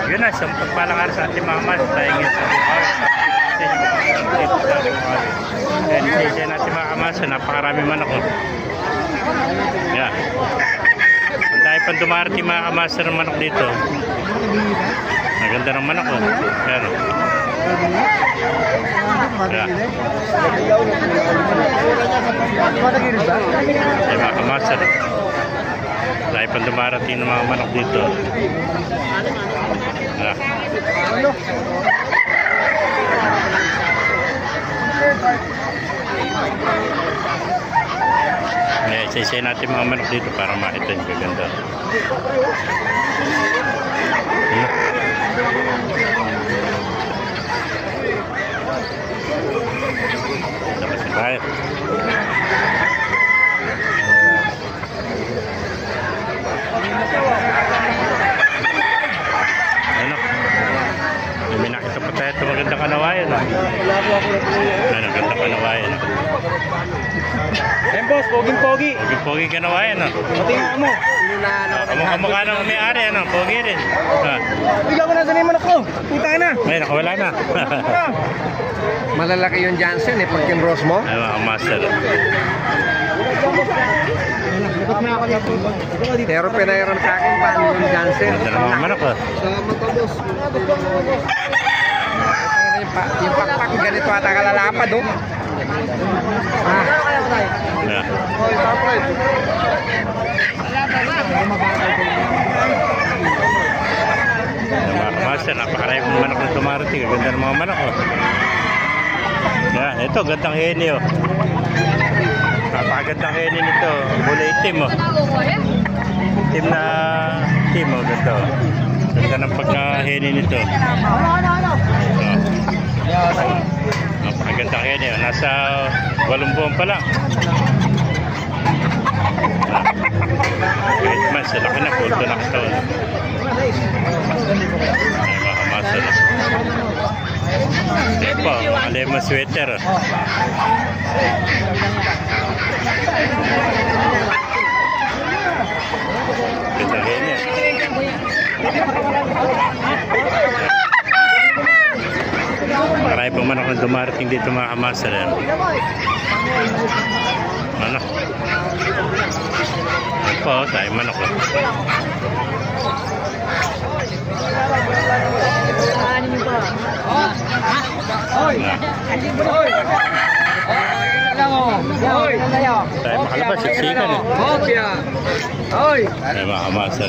Yun na, sa pagpalang araw sa ating mga mas, tayo ngayon sa bukas. Yan, isa natin mga kamas, napakarami manok. Yan. Ang dahil pang dumarating mga kamas ng manok dito. Maganda ng manok. Yan. Yan. Yan mga kamas. Dahil pang dumarating ng mga manok dito. Yan. Isa-isa natin mga manok dito para makita yung gaganda. Dapat si Bayet. Ano? May nakita pa tayo ito magandang kanawayan. Ano, gandang kanawayan. Ayan boss, poging-pogi. Poging-pogi kanawayan. Patingin mo. Kamukha ng may-ari, ano? Pogi rin. Bigyan ko na sa naman ako. Puta na. Ay, nakawala na. Malalaki yung Jansen eh, pag kinross mo. Ay, mga master. Pero pinairan sa akin paano yung Jansen. Ganda ng mga manok, oh. Salamat ka boss. Yung pakpak ganito ata kalalapad, oh. Yeah. Mga master, napakarami ng manok na tumarating. Ganda ng mga manok, oh. Yan, ito, gandang heni, oh. Napakagandang heni nito. Kulay itim, oh. Itim na itim, oh. Ganda, oh. Ganda ng pagka-heni nito. Napakagandang heni, oh. Nasa 8 buwan pa lang. Kahit man, sila ka na, pulto na katawan. Ay, mga master. Ito, mga lemon sweater. Ganda rin yan. Marami pa man akong dumarating dito mga kamaster. Ano? Ito, tayo manok. Tayo makalabas, siksikan eh. Tayo mga kamaster.